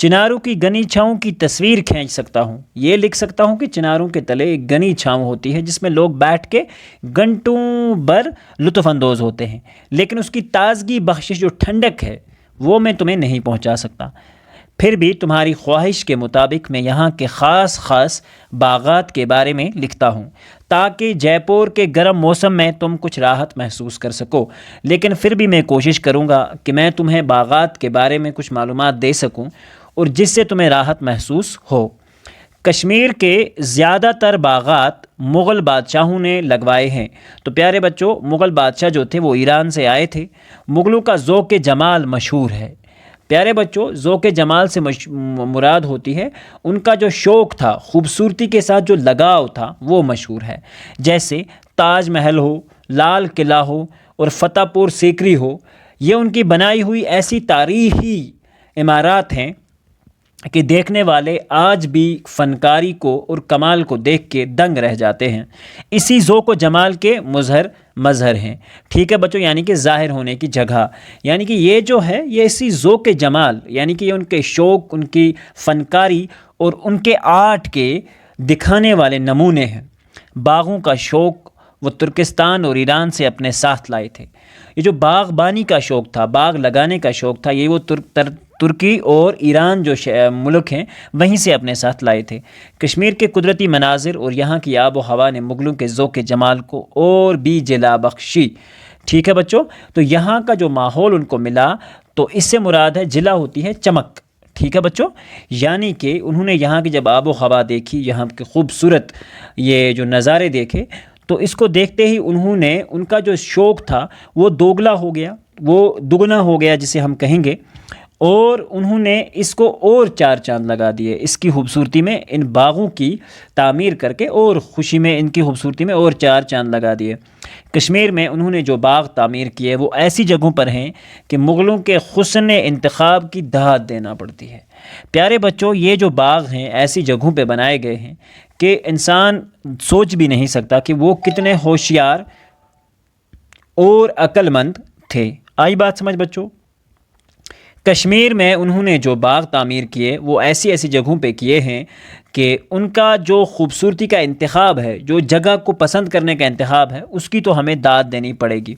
چناروں کی گھنی چھاؤں کی تصویر کھینچ سکتا ہوں، یہ لکھ سکتا ہوں کہ چناروں کے تلے ایک گھنی چھاؤں ہوتی ہے جس میں لوگ بیٹھ کے گھنٹوں بھر لطف اندوز ہوتے ہیں، لیکن اس کی تازگی بخشش جو ٹھنڈک ہے وہ میں تمہیں نہیں پہنچا سکتا۔ پھر بھی تمہاری خواہش کے مطابق میں یہاں کے خاص باغات کے بارے میں لکھتا ہوں تاکہ جے پور کے گرم موسم میں تم کچھ راحت محسوس کر سکو، لیکن پھر بھی میں کوشش کروں گا کہ میں تمہیں باغات کے بارے میں کچھ معلومات دے سکوں اور جس سے تمہیں راحت محسوس ہو۔ کشمیر کے زیادہ تر باغات مغل بادشاہوں نے لگوائے ہیں۔ تو پیارے بچوں، مغل بادشاہ جو تھے وہ ایران سے آئے تھے۔ مغلوں کا ذوق جمال مشہور ہے۔ پیارے بچوں، ذوق جمال سے مراد ہوتی ہے ان کا جو شوق تھا، خوبصورتی کے ساتھ جو لگاؤ تھا وہ مشہور ہے۔ جیسے تاج محل ہو، لال قلعہ ہو اور فتح پور سیکری ہو، یہ ان کی بنائی ہوئی ایسی تاریخی عمارات ہیں کہ دیکھنے والے آج بھی فنکاری کو اور کمال کو دیکھ کے دنگ رہ جاتے ہیں۔ اسی ذوق و جمال کے مظہر ہیں۔ ٹھیک ہے بچوں، یعنی کہ ظاہر ہونے کی جگہ، یعنی کہ یہ جو ہے یہ اسی ذوق جمال، یعنی کہ یہ ان کے شوق، ان کی فنکاری اور ان کے آرٹ کے دکھانے والے نمونے ہیں۔ باغوں کا شوق وہ ترکستان اور ایران سے اپنے ساتھ لائے تھے۔ یہ جو باغبانی کا شوق تھا، باغ لگانے کا شوق تھا، یہ وہ ترکی اور ایران جو ملک ہیں وہیں سے اپنے ساتھ لائے تھے۔ کشمیر کے قدرتی مناظر اور یہاں کی آب و ہوا نے مغلوں کے ذوق جمال کو اور بھی جلا بخشی۔ ٹھیک ہے بچوں، تو یہاں کا جو ماحول ان کو ملا، تو اس سے مراد ہے جلا ہوتی ہے چمک۔ ٹھیک ہے بچوں، یعنی کہ انہوں نے یہاں کی جب آب و ہوا دیکھی، یہاں کے خوبصورت یہ جو نظارے دیکھے، تو اس کو دیکھتے ہی انہوں نے ان کا جو شوق تھا وہ دوگلا ہو گیا، وہ دگنا ہو گیا جسے ہم کہیں گے، اور انہوں نے اس کو اور چار چاند لگا دیے اس کی خوبصورتی میں، ان باغوں کی تعمیر کر کے اور خوشی میں ان کی خوبصورتی میں اور چار چاند لگا دیے۔ کشمیر میں انہوں نے جو باغ تعمیر کیے وہ ایسی جگہوں پر ہیں کہ مغلوں کے حسن انتخاب کی داد دینا پڑتی ہے۔ پیارے بچوں، یہ جو باغ ہیں ایسی جگہوں پہ بنائے گئے ہیں کہ انسان سوچ بھی نہیں سکتا کہ وہ کتنے ہوشیار اور عقل مند تھے۔ آئی بات سمجھ بچوں؟ کشمیر میں انہوں نے جو باغ تعمیر کیے وہ ایسی جگہوں پہ کیے ہیں کہ ان کا جو خوبصورتی کا انتخاب ہے، جو جگہ کو پسند کرنے کا انتخاب ہے، اس کی تو ہمیں داد دینی پڑے گی۔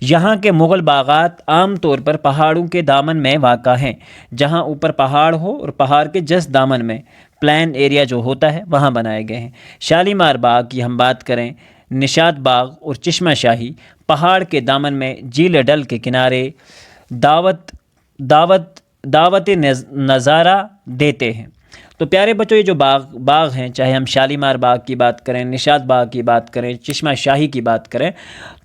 یہاں کے مغل باغات عام طور پر پہاڑوں کے دامن میں واقع ہیں، جہاں اوپر پہاڑ ہو اور پہاڑ کے جس دامن میں پلین ایریا جو ہوتا ہے وہاں بنائے گئے ہیں۔ شالیمار باغ کی ہم بات کریں، نشاط باغ اور چشمہ شاہی پہاڑ کے دامن میں جھیل ڈل کے کنارے دعوت نظارہ دیتے ہیں۔ تو پیارے بچوں، یہ جو باغ ہیں، چاہے ہم شالیمار باغ کی بات کریں، نشاط باغ کی بات کریں، چشمہ شاہی کی بات کریں،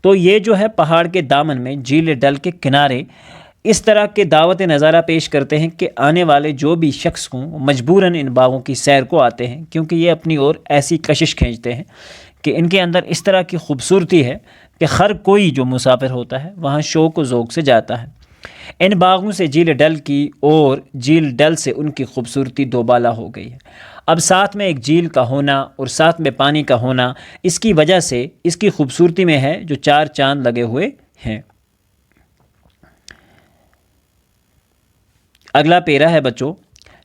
تو یہ جو ہے پہاڑ کے دامن میں جھیل ڈل کے کنارے اس طرح کے دعوت نظارہ پیش کرتے ہیں کہ آنے والے جو بھی شخص ہوں مجبوراً ان باغوں کی سیر کو آتے ہیں، کیونکہ یہ اپنی اور ایسی کشش کھینچتے ہیں کہ ان کے اندر اس طرح کی خوبصورتی ہے کہ ہر کوئی جو مسافر ہوتا ہے وہاں شوق و ذوق سے جاتا ہے۔ ان باغوں سے جھیل ڈل کی اور جھیل ڈل سے ان کی خوبصورتی دوبالا ہو گئی ہے۔ اب ساتھ میں ایک جھیل کا ہونا اور ساتھ میں پانی کا ہونا، اس کی وجہ سے اس کی خوبصورتی میں ہے جو چار چاند لگے ہوئے ہیں۔ اگلا پیرا ہے بچوں،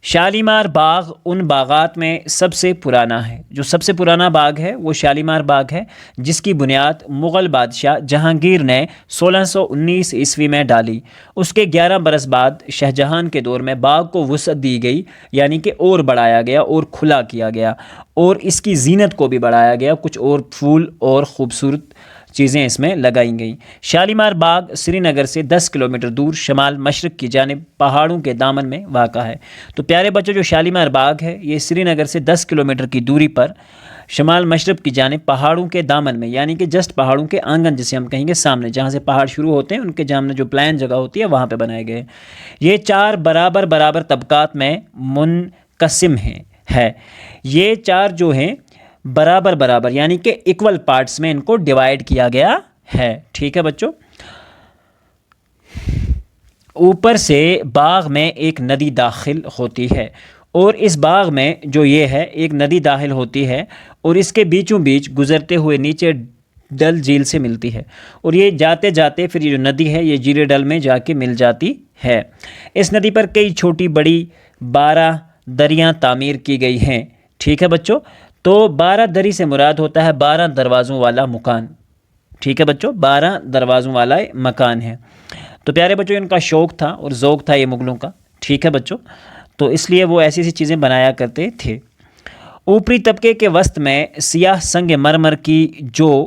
شالیمار باغ ان باغات میں سب سے پرانا ہے۔ جو سب سے پرانا باغ ہے وہ شالیمار باغ ہے، جس کی بنیاد مغل بادشاہ جہانگیر نے 1619 عیسوی میں ڈالی۔ اس کے 11 برس بعد شاہجہان کے دور میں باغ کو وسعت دی گئی، یعنی کہ اور بڑھایا گیا اور کھلا کیا گیا، اور اس کی زینت کو بھی بڑھایا گیا، کچھ اور پھول اور خوبصورت چیزیں اس میں لگائی گئیں۔ شالیمار باغ سری نگر سے 10 کلومیٹر دور شمال مشرق کی جانب پہاڑوں کے دامن میں واقع ہے۔ تو پیارے بچوں، جو شالیمار باغ ہے یہ سری نگر سے 10 کلومیٹر کی دوری پر شمال مشرق کی جانب پہاڑوں کے دامن میں، یعنی کہ جسٹ پہاڑوں کے آنگن جسے ہم کہیں گے سامنے، جہاں سے پہاڑ شروع ہوتے ہیں ان کے سامنے جو پلین جگہ ہوتی ہے وہاں پہ بنائے گئے۔ یہ 4 برابر طبقات میں منقسم ہے۔ یہ 4 جو ہیں برابر یعنی کہ ایکول پارٹس میں ان کو ڈیوائیڈ کیا گیا ہے۔ ٹھیک ہے بچوں، اوپر سے باغ میں ایک ندی داخل ہوتی ہے، اور اس باغ میں جو یہ ہے ایک ندی داخل ہوتی ہے اور اس کے بیچوں بیچ گزرتے ہوئے نیچے ڈل جھیل سے ملتی ہے، اور یہ جاتے جاتے پھر یہ جو ندی ہے یہ جھیل ڈل میں جا کے مل جاتی ہے۔ اس ندی پر کئی چھوٹی بڑی 12 دریاں تعمیر کی گئی ہیں۔ ٹھیک ہے بچوں، تو 12 دری سے مراد ہوتا ہے 12 دروازوں والا مکان۔ ٹھیک ہے بچوں، 12 دروازوں والا مکان ہے۔ تو پیارے بچوں ان کا شوق تھا اور ذوق تھا یہ مغلوں کا۔ ٹھیک ہے بچوں، تو اس لیے وہ ایسی ایسی چیزیں بنایا کرتے تھے۔ اوپری طبقے کے وسط میں سیاہ سنگ مرمر کی جو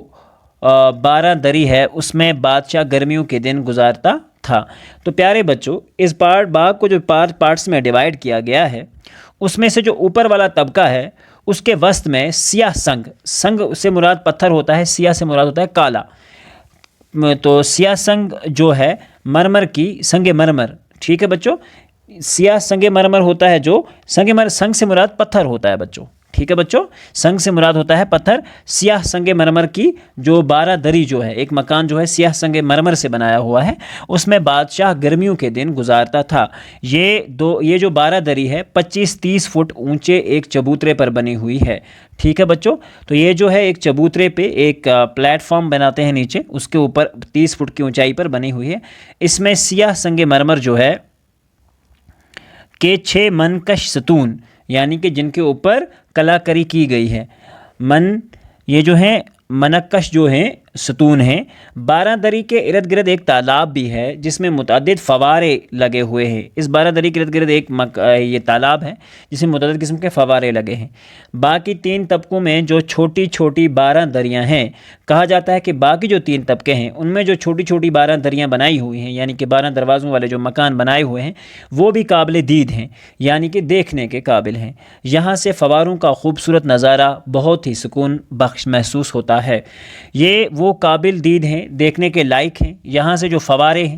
12 دری ہے اس میں بادشاہ گرمیوں کے دن گزارتا تھا۔ تو پیارے بچوں اس باغ کو جو 5 پارٹس میں ڈیوائیڈ کیا گیا ہے، اس میں سے جو اوپر والا طبقہ ہے اس کے وسط میں سیاہ سنگ سے مراد پتھر ہوتا ہے، سیاہ سے مراد ہوتا ہے کالا۔ تو سیاہ سنگ جو ہے مرمر کی سنگ مرمر، ٹھیک ہے بچوں، سیاہ سنگ مرمر ہوتا ہے جو سنگ سے مراد پتھر ہوتا ہے بچوں۔ ٹھیک ہے بچوں، سنگ سے مراد ہوتا ہے پتھر۔ سیاہ سنگ مرمر کی جو 12 دری جو ہے، ایک مکان جو ہے سیاہ سنگ مرمر سے بنایا ہوا ہے، اس میں بادشاہ گرمیوں کے دن گزارتا تھا۔ یہ جو 12 دری ہے 25-30 فٹ اونچے ایک چبوترے پر بنی ہوئی ہے۔ ٹھیک ہے بچوں، تو یہ جو ہے ایک چبوترے پہ ایک پلیٹ فارم بناتے ہیں نیچے، اس کے اوپر 30 فٹ کی اونچائی پر بنی ہوئی ہے۔ اس میں سیاہ سنگ مرمر جو ہے کہ 6 منکش ستون، یعنی کہ جن کے اوپر کلاکاری کی گئی ہے، یہ جو ہیں منکش جو ہیں ستون ہیں۔ 12 دری کے ارد گرد ایک تالاب بھی ہے جس میں متعدد فوارے لگے ہوئے ہیں۔ اس 12 دری کے ارد گرد ایک یہ تالاب ہے جس میں متعدد قسم کے فوارے لگے ہیں۔ باقی 3 طبقوں میں جو چھوٹی چھوٹی 12 دریاں ہیں، کہا جاتا ہے کہ باقی جو 3 طبقے ہیں ان میں جو چھوٹی چھوٹی 12 دریاں بنائی ہوئی ہیں، یعنی کہ 12 دروازوں والے جو مکان بنائے ہوئے ہیں، وہ بھی قابل دید ہیں، یعنی کہ دیکھنے کے قابل ہیں۔ یہاں سے فواروں کا خوبصورت نظارہ بہت ہی سکون بخش محسوس ہوتا ہے۔ یہ وہ قابل دید ہیں، دیکھنے کے لائق ہیں۔ یہاں سے جو فوارے ہیں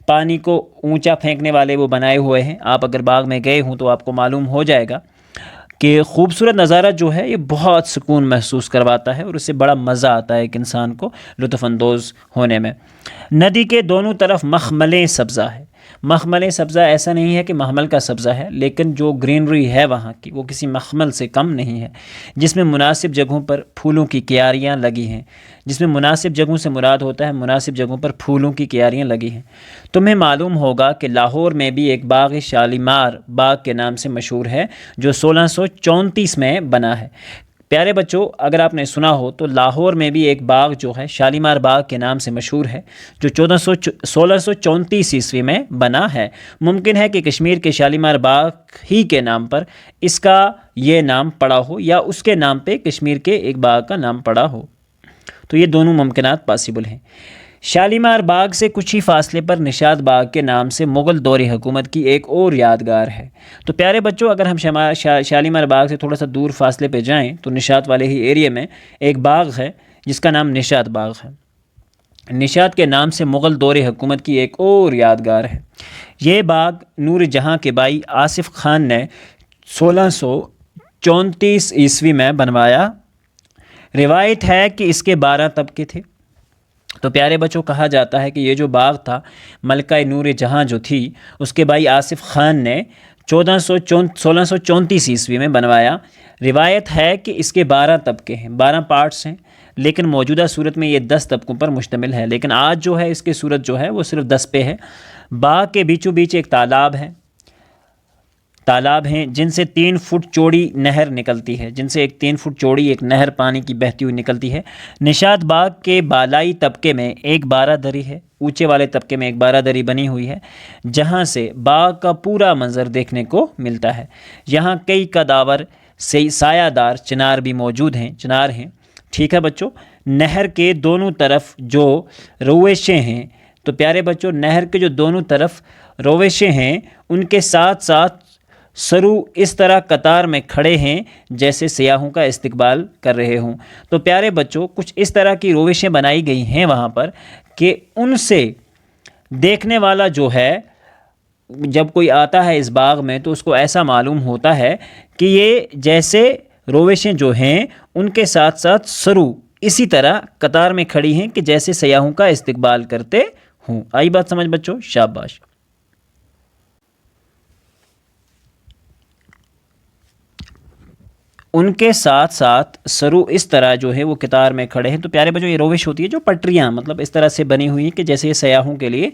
پانی کو اونچا پھینکنے والے وہ بنائے ہوئے ہیں۔ آپ اگر باغ میں گئے ہوں تو آپ کو معلوم ہو جائے گا کہ خوبصورت نظارہ جو ہے یہ بہت سکون محسوس کرواتا ہے اور اس سے بڑا مزہ آتا ہے ایک انسان کو لطف اندوز ہونے میں۔ ندی کے دونوں طرف مخملیں سبزہ ہے۔ مخملیں سبزہ ایسا نہیں ہے کہ محمل کا سبزہ ہے، لیکن جو گرینری ہے وہاں کی وہ کسی مخمل سے کم نہیں ہے، جس میں مناسب جگہوں پر پھولوں کی کیاریاں لگی ہیں۔ جس میں مناسب جگہوں سے مراد ہوتا ہے مناسب جگہوں پر پھولوں کی کیاریاں لگی ہیں۔ تمہیں معلوم ہوگا کہ لاہور میں بھی ایک باغ شالیمار باغ کے نام سے مشہور ہے جو 1634 میں بنا ہے۔ پیارے بچوں اگر آپ نے سنا ہو تو لاہور میں بھی ایک باغ جو ہے شالیمار باغ کے نام سے مشہور ہے جو 1634 عیسوی میں بنا ہے۔ ممکن ہے کہ کشمیر کے شالیمار باغ ہی کے نام پر اس کا یہ نام پڑا ہو یا اس کے نام پہ کشمیر کے ایک باغ کا نام پڑا ہو، تو یہ دونوں ممکنات پاسبل ہیں۔ شالیمار باغ سے کچھ ہی فاصلے پر نشاط باغ کے نام سے مغل دور حکومت کی ایک اور یادگار ہے۔ تو پیارے بچوں اگر ہم شالیمار باغ سے تھوڑا سا دور فاصلے پہ جائیں تو نشاط والے ہی ایریے میں ایک باغ ہے جس کا نام نشاط باغ ہے۔ نشاط کے نام سے مغل دور حکومت کی ایک اور یادگار ہے۔ یہ باغ نور جہاں کے بھائی آصف خان نے 1634 عیسوی میں بنوایا۔ روایت ہے کہ اس کے 12 طبقے تھے۔ تو پیارے بچوں کہا جاتا ہے کہ یہ جو باغ تھا ملکہ نور جہاں جو تھی اس کے بھائی آصف خان نے 1634 عیسوی میں بنوایا۔ روایت ہے کہ اس کے 12 طبقے ہیں، 12 پارٹس ہیں، لیکن موجودہ صورت میں یہ 10 طبقوں پر مشتمل ہے، لیکن آج جو ہے اس کی صورت جو ہے وہ صرف 10 پہ ہے۔ باغ کے بیچوں بیچ ایک تالاب ہیں جن سے 3 فٹ چوڑی نہر نکلتی ہے، جن سے ایک 3 فٹ چوڑی ایک نہر پانی کی بہتی ہوئی نکلتی ہے۔ نشاط باغ کے بالائی طبقے میں ایک 12 دری ہے، اونچے والے طبقے میں ایک 12 دری بنی ہوئی ہے جہاں سے باغ کا پورا منظر دیکھنے کو ملتا ہے۔ یہاں کئی قداور سایہ دار چنار بھی موجود ہیں، چنار ہیں۔ ٹھیک ہے بچوں، نہر کے دونوں طرف جو رویشیں ہیں، تو پیارے بچوں نہر کے جو دونوں طرف رویشیں ہیں ان کے ساتھ ساتھ سرو اس طرح قطار میں کھڑے ہیں جیسے سیاحوں کا استقبال کر رہے ہوں۔ تو پیارے بچوں کچھ اس طرح کی روشیں بنائی گئی ہیں وہاں پر کہ ان سے دیکھنے والا جو ہے جب کوئی آتا ہے اس باغ میں تو اس کو ایسا معلوم ہوتا ہے کہ یہ جیسے روشیں جو ہیں ان کے ساتھ ساتھ سرو اسی طرح قطار میں کھڑی ہیں کہ جیسے سیاحوں کا استقبال کرتے ہوں۔ آئی بات سمجھ بچوں؟ شاباش۔ ان کے ساتھ ساتھ سرو اس طرح جو ہے وہ قطار میں کھڑے ہیں۔ تو پیارے بچوں یہ روش ہوتی ہے جو پٹریاں مطلب اس طرح سے بنی ہوئی ہیں کہ جیسے یہ سیاحوں کے لیے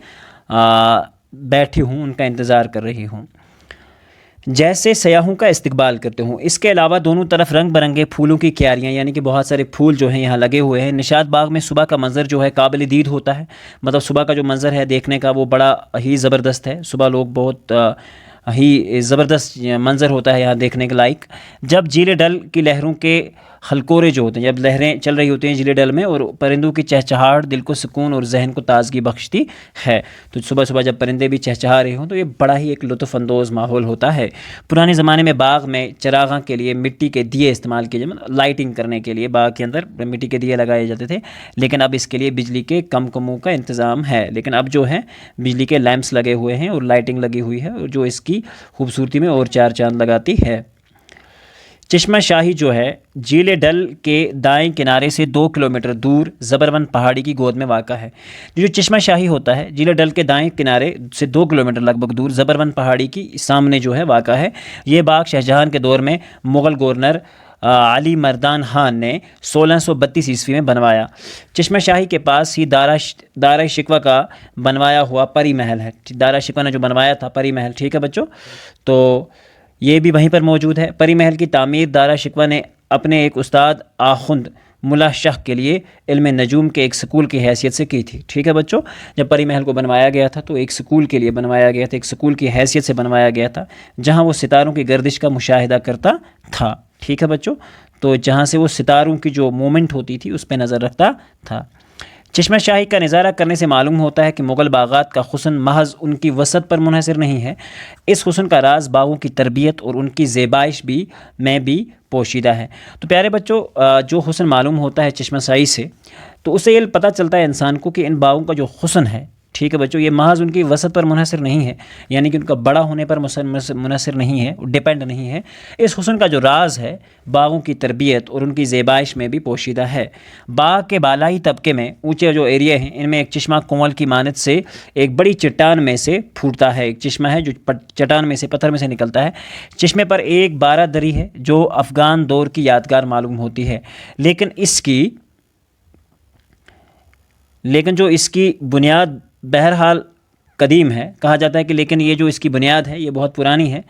بیٹھی ہوں، ان کا انتظار کر رہی ہوں۔ جیسے سیاحوں کا استقبال کرتے ہوں۔ اس کے علاوہ دونوں طرف رنگ برنگے پھولوں کی کیاریاں، یعنی کہ بہت سارے پھول جو ہیں یہاں لگے ہوئے ہیں۔ نشاط باغ میں صبح کا منظر جو ہے قابل دید ہوتا ہے، مطلب صبح کا جو منظر ہے دیکھنے کا وہ بڑا ہی زبردست ہے۔ صبح لوگ بہت ہی زبردست منظر ہوتا ہے یہاں دیکھنے کے لائق۔ جب جھیل ڈل کی لہروں کے ہلکورے جو ہوتے ہیں، جب لہریں چل رہی ہوتی ہیں جھیل ڈل میں، اور پرندوں کی چہچہاہٹ دل کو سکون اور ذہن کو تازگی بخشتی ہے، تو صبح صبح جب پرندے بھی چہچہا رہے ہوں تو یہ بڑا ہی ایک لطف اندوز ماحول ہوتا ہے۔ پرانے زمانے میں باغ میں چراغاں کے لیے مٹی کے دیے استعمال کیے جاتے، لائٹنگ کرنے کے لیے باغ کے اندر مٹی کے دیے لگائے جاتے تھے، لیکن اب اس کے لیے بجلی کے کمکموں کا انتظام ہے، لیکن اب جو ہے بجلی کے لیمپس لگے ہوئے ہیں اور لائٹنگ لگی ہوئی ہے، اور جو اس کی خوبصورتی میں اور چار چاند لگاتی ہے۔ چشمہ شاہی جو ہے جھیل ڈل کے دائیں کنارے سے 2 کلومیٹر دور زبرون پہاڑی کی گود میں واقع ہے۔ جو چشمہ شاہی ہوتا ہے جھیل ڈل کے دائیں کنارے سے 2 کلومیٹر لگ بھگ دور زبرون پہاڑی کی سامنے جو ہے واقع ہے۔ یہ باغ شاہجہان کے دور میں مغل گورنر علی مردان خان نے 1632 عیسوی میں بنوایا۔ چشمہ شاہی کے پاس ہی دارا شکوہ کا بنوایا ہوا پری محل ہے۔ دارا شکوہ نے جو بنوایا تھا پری محل، ٹھیک ہے بچوں، تو یہ بھی وہیں پر موجود ہے۔ پری محل کی تعمیر دارا شکوہ نے اپنے ایک استاد آخوند ملا شاہ کے لیے علم نجوم کے ایک سکول کی حیثیت سے کی تھی، ٹھیک ہے بچوں۔ جب پری محل کو بنوایا گیا تھا تو ایک سکول کے لیے بنوایا گیا تھا، ایک سکول کی حیثیت سے بنوایا گیا تھا، جہاں وہ ستاروں کی گردش کا مشاہدہ کرتا تھا، ٹھیک ہے بچوں، تو جہاں سے وہ ستاروں کی جو مومنٹ ہوتی تھی اس پہ نظر رکھتا تھا۔ چشمہ شاہی کا نظارہ کرنے سے معلوم ہوتا ہے کہ مغل باغات کا حسن محض ان کی وسعت پر منحصر نہیں ہے، اس حسن کا راز باغوں کی تربیت اور ان کی زیبائش میں بھی پوشیدہ ہے۔ تو پیارے بچوں، جو حسن معلوم ہوتا ہے چشمہ شاہی سے، تو اسے یہ پتہ چلتا ہے انسان کو کہ ان باغوں کا جو حسن ہے، ٹھیک ہے بچوں، یہ محض ان کی وسعت پر منحصر نہیں ہے، یعنی کہ ان کا بڑا ہونے پر منحصر نہیں ہے، ڈیپینڈ نہیں ہے۔ اس حسن کا جو راز ہے باغوں کی تربیت اور ان کی زیبائش میں بھی پوشیدہ ہے۔ باغ کے بالائی طبقے میں اونچے جو ایریا ہیں ان میں ایک چشمہ کنول کی مانند سے ایک بڑی چٹان میں سے پھوٹتا ہے، ایک چشمہ ہے جو چٹان میں سے، پتھر میں سے نکلتا ہے۔ چشمے پر ایک بارہ دری ہے جو افغان دور کی یادگار معلوم ہوتی ہے، لیکن جو اس کی بنیاد بہرحال قدیم ہے، کہا جاتا ہے کہ لیکن یہ جو اس کی بنیاد ہے یہ بہت پرانی ہے۔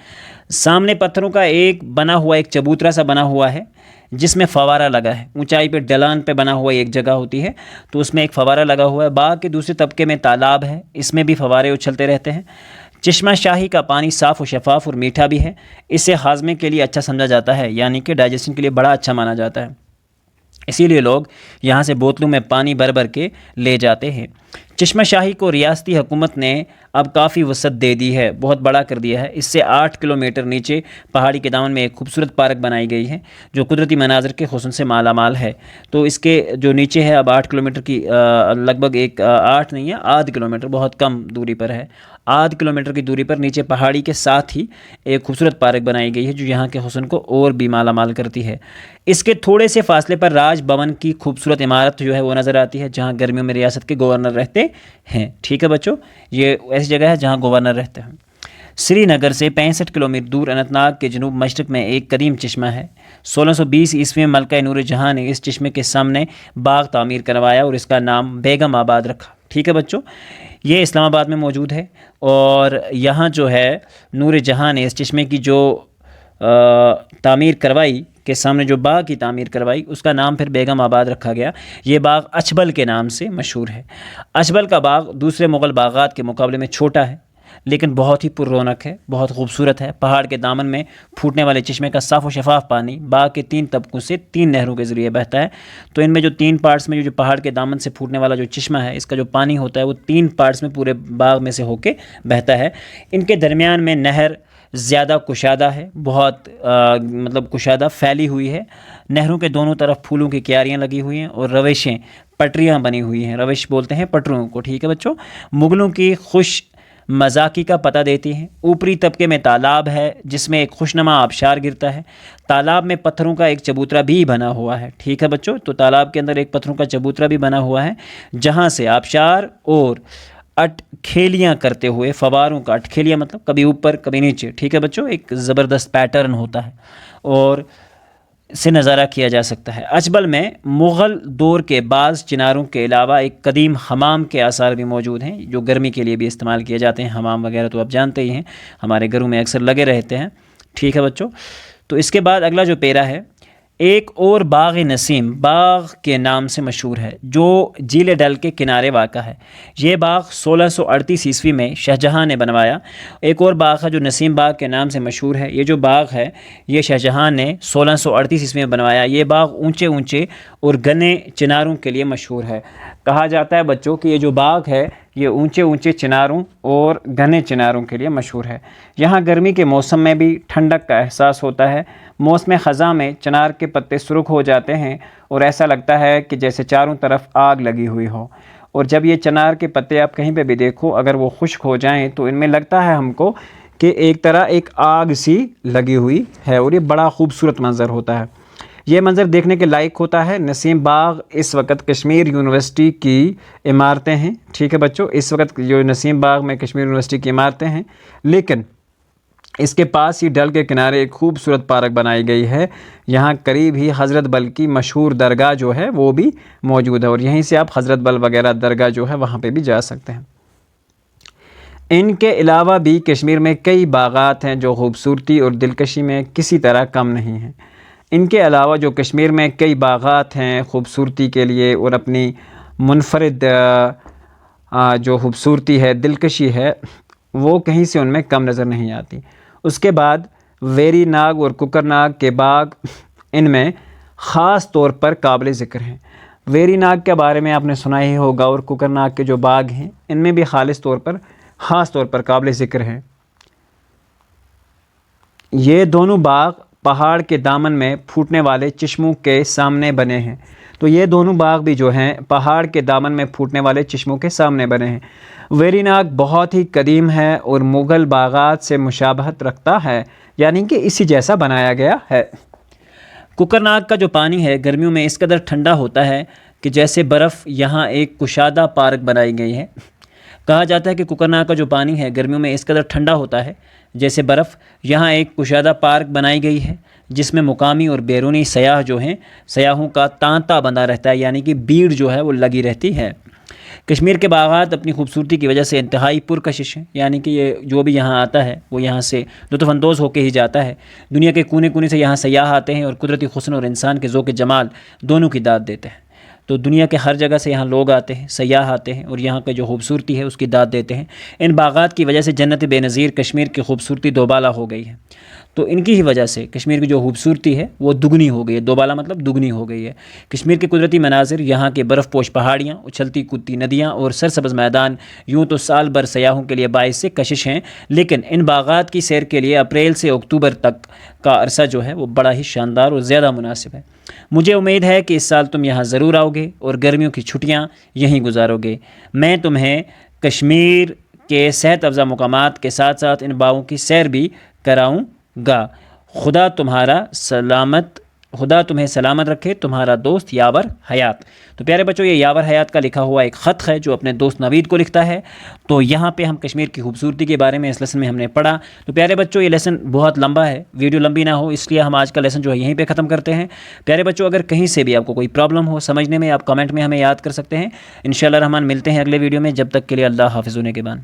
سامنے پتھروں کا ایک بنا ہوا ایک چبوترا سا بنا ہوا ہے جس میں فوارہ لگا ہے، اونچائی پہ ڈلان پہ بنا ہوا ایک جگہ ہوتی ہے تو اس میں ایک فوارہ لگا ہوا ہے۔ باغ کے دوسرے طبقے میں تالاب ہے، اس میں بھی فوارے اچھلتے رہتے ہیں۔ چشمہ شاہی کا پانی صاف و شفاف اور میٹھا بھی ہے، اسے ہاضمے کے لیے اچھا سمجھا جاتا ہے، یعنی کہ ڈائجیشن کے لیے بڑا اچھا مانا جاتا ہے، اسی لیے لوگ یہاں سے بوتلوں میں پانی بھر کے لے جاتے ہیں۔ چشمہ شاہی کو ریاستی حکومت نے اب کافی وسعت دے دی ہے، بہت بڑا کر دیا ہے۔ اس سے 8 کلومیٹر نیچے پہاڑی کے دامن میں ایک خوبصورت پارک بنائی گئی ہے جو قدرتی مناظر کے حسن سے مالا مال ہے۔ تو اس کے جو نیچے ہے اب 8 کلومیٹر کی لگ بھگ ایک 8 نہیں ہے، آدھ کلومیٹر، بہت کم دوری پر ہے، آدھ کلومیٹر کی دوری پر نیچے پہاڑی کے ساتھ ہی ایک خوبصورت پارک بنائی گئی ہے جو یہاں کے حسن کو اور بھی مالا مال کرتی ہے۔ اس کے تھوڑے سے فاصلے پر راج بھون کی خوبصورت عمارت جو ہے وہ نظر آتی ہے جہاں گرمیوں میں ریاست کے گورنر رہتے ہیں، ٹھیک ہے بچوں، یہ ایسی جگہ ہے جہاں گورنر رہتے ہیں۔ سری نگر سے 65 کلومیٹر دور اننت ناگ کے جنوب مشرق میں ایک قدیم چشمہ ہے۔ 1620 عیسوی میں ملکہ نور جہاں نے اس چشمے کے سامنے باغ تعمیر کروایا اور اس کا نام بیگم آباد رکھا، ٹھیک ہے بچوں، یہ اسلام آباد میں موجود ہے۔ اور یہاں جو ہے نور جہاں نے اس چشمے کی جو تعمیر کروائی کے سامنے جو باغ کی تعمیر کروائی اس کا نام پھر بیگم آباد رکھا گیا۔ یہ باغ اچھبل کے نام سے مشہور ہے۔ اچھبل کا باغ دوسرے مغل باغات کے مقابلے میں چھوٹا ہے لیکن بہت ہی پر رونق ہے، بہت خوبصورت ہے۔ پہاڑ کے دامن میں پھوٹنے والے چشمے کا صاف و شفاف پانی باغ کے 3 طبقوں سے 3 نہروں کے ذریعے بہتا ہے۔ تو ان میں جو 3 پارٹس میں جو پہاڑ کے دامن سے پھوٹنے والا جو چشمہ ہے اس کا جو پانی ہوتا ہے وہ 3 پارٹس میں پورے باغ میں سے ہو کے بہتا ہے۔ ان کے درمیان میں نہر زیادہ کشادہ ہے، بہت مطلب کشادہ پھیلی ہوئی ہے۔ نہروں کے دونوں طرف پھولوں کی کیاریاں لگی ہوئی ہیں اور روشیں پٹریاں بنی ہوئی ہیں، روش بولتے ہیں پٹریوں کو، ٹھیک ہے بچوں، مغلوں کی خوش مذاقی کا پتہ دیتی ہیں۔ اوپری طبقے میں تالاب ہے جس میں ایک خوشنما آبشار گرتا ہے۔ تالاب میں پتھروں کا ایک چبوترا بھی بنا ہوا ہے، ٹھیک ہے بچوں، تو تالاب کے اندر ایک پتھروں کا چبوترا بھی بنا ہوا ہے جہاں سے آبشار اور اٹکھیلیاں کرتے ہوئے فواروں کا، اٹکھیلیاں مطلب کبھی اوپر کبھی نیچے، ٹھیک ہے بچوں، ایک زبردست پیٹرن ہوتا ہے۔ اور سے نظارہ کیا جا سکتا ہے۔ اچبل میں مغل دور کے بعض چناروں کے علاوہ ایک قدیم حمام کے آثار بھی موجود ہیں جو گرمی کے لیے بھی استعمال کیے جاتے ہیں۔ حمام وغیرہ تو آپ جانتے ہی ہیں، ہمارے گھروں میں اکثر لگے رہتے ہیں۔ ٹھیک ہے بچوں، تو اس کے بعد اگلا جو پیرا ہے، ایک اور باغ نسیم باغ کے نام سے مشہور ہے جو جھیل ڈل کے کنارے واقع ہے۔ یہ باغ 1638 عیسوی میں شاہ جہاں نے بنوایا۔ ایک اور باغ ہے جو نسیم باغ کے نام سے مشہور ہے۔ یہ جو باغ ہے یہ شاہ جہاں نے 1638 عیسوی میں بنوایا۔ یہ باغ اونچے اونچے اور گھنے چناروں کے لیے مشہور ہے۔ کہا جاتا ہے بچوں کہ یہ جو باغ ہے یہ اونچے اونچے چناروں اور گھنے چناروں کے لیے مشہور ہے۔ یہاں گرمی کے موسم میں بھی ٹھنڈک کا احساس ہوتا ہے۔ موسم خزاں میں چنار کے پتے سرخ ہو جاتے ہیں اور ایسا لگتا ہے کہ جیسے چاروں طرف آگ لگی ہوئی ہو، اور جب یہ چنار کے پتے آپ کہیں پہ بھی دیکھو اگر وہ خشک ہو جائیں تو ان میں لگتا ہے ہم کو کہ ایک طرح ایک آگ سی لگی ہوئی ہے، اور یہ بڑا خوبصورت منظر ہوتا ہے۔ یہ منظر دیکھنے کے لائق ہوتا ہے۔ نسیم باغ اس وقت کشمیر یونیورسٹی کی عمارتیں ہیں۔ ٹھیک ہے بچوں، اس وقت جو نسیم باغ میں کشمیر یونیورسٹی کی عمارتیں ہیں، لیکن اس کے پاس ہی ڈل کے کنارے ایک خوبصورت پارک بنائی گئی ہے۔ یہاں قریب ہی حضرت بل کی مشہور درگاہ جو ہے وہ بھی موجود ہے، اور یہیں سے آپ حضرت بل وغیرہ درگاہ جو ہے وہاں پہ بھی جا سکتے ہیں۔ ان کے علاوہ بھی کشمیر میں کئی باغات ہیں جو خوبصورتی اور دلکشی میں کسی طرح کم نہیں ہیں۔ ان کے علاوہ جو کشمیر میں کئی باغات ہیں خوبصورتی کے لیے اور اپنی منفرد جو خوبصورتی ہے، دلکشی ہے، وہ کہیں سے ان میں کم نظر نہیں آتی۔ اس کے بعد ویری ناگ اور ککر ناگ کے باغ ان میں خاص طور پر قابل ذکر ہیں۔ ویری ناگ کے بارے میں آپ نے سنا ہی ہوگا، اور ککر ناگ کے جو باغ ہیں ان میں بھی خاص طور پر قابل ذکر ہیں۔ یہ دونوں باغ پہاڑ کے دامن میں پھوٹنے والے چشموں کے سامنے بنے ہیں۔ تو یہ دونوں باغ بھی جو ہیں پہاڑ کے دامن میں پھوٹنے والے چشموں کے سامنے بنے ہیں۔ ویری ناگ بہت ہی قدیم ہے اور مغل باغات سے مشابہت رکھتا ہے، یعنی کہ اسی جیسا بنایا گیا ہے۔ ککر ناگ کا جو پانی ہے گرمیوں میں اس قدر ٹھنڈا ہوتا ہے کہ جیسے برف یہاں ایک کشادہ پارک بنائی گئی ہے۔ کہا جاتا ہے کہ ککر ناگ کا جو پانی ہے گرمیوں میں اس قدر ٹھنڈا ہوتا ہے جیسے برف یہاں ایک کشادہ پارک بنائی گئی ہے، جس میں مقامی اور بیرونی سیاح جو ہیں سیاحوں کا تانتا بندہ رہتا ہے، یعنی کہ بھیڑ جو ہے وہ لگی رہتی ہے۔ کشمیر کے باغات اپنی خوبصورتی کی وجہ سے انتہائی پرکشش ہیں، یعنی کہ یہ جو بھی یہاں آتا ہے وہ یہاں سے لطف اندوز ہو کے ہی جاتا ہے۔ دنیا کے کونے کونے سے یہاں سیاح آتے ہیں اور قدرتی حسن اور انسان کے ذوق جمال دونوں کی داد دیتے ہیں۔ تو دنیا کے ہر جگہ سے یہاں لوگ آتے ہیں، سیاح آتے ہیں، اور یہاں کا جو خوبصورتی ہے اس کی داد دیتے ہیں۔ ان باغات کی وجہ سے جنت بے نظیر کشمیر کی خوبصورتی دوبالا ہو گئی ہے۔ تو ان کی ہی وجہ سے کشمیر کی جو خوبصورتی ہے وہ دگنی ہو گئی ہے، دوبالا مطلب دگنی ہو گئی ہے۔ کشمیر کے قدرتی مناظر، یہاں کے برف پوش پہاڑیاں، اچھلتی کودتی ندیاں اور سرسبز میدان یوں تو سال بھر سیاحوں کے لیے باعث سے کشش ہیں، لیکن ان باغات کی سیر کے لیے اپریل سے اکتوبر تک کا عرصہ جو ہے وہ بڑا ہی شاندار اور زیادہ مناسب ہے۔ مجھے امید ہے کہ اس سال تم یہاں ضرور آؤ گے اور گرمیوں کی چھٹیاں یہیں گزارو گے۔ میں تمہیں کشمیر کے صحت افزا مقامات کے ساتھ ساتھ ان باغوں کی سیر بھی کراؤں گا۔ خدا تمہیں سلامت رکھے، تمہارا دوست یاور حیات۔ تو پیارے بچوں، یہ یاور حیات کا لکھا ہوا ایک خط ہے جو اپنے دوست نوید کو لکھتا ہے۔ تو یہاں پہ ہم کشمیر کی خوبصورتی کے بارے میں اس لیسن میں ہم نے پڑھا۔ تو پیارے بچوں، یہ لیسن بہت لمبا ہے، ویڈیو لمبی نہ ہو اس لیے ہم آج کا لیسن جو ہے یہیں پہ ختم کرتے ہیں۔ پیارے بچوں، اگر کہیں سے بھی آپ کو کوئی پرابلم ہو سمجھنے میں، آپ کمنٹ میں ہمیں یاد کر سکتے ہیں۔ انشاءاللہ رحمان ملتے ہیں اگلے ویڈیو میں، جب تک کے لیے اللہ حافظ و نگہبان۔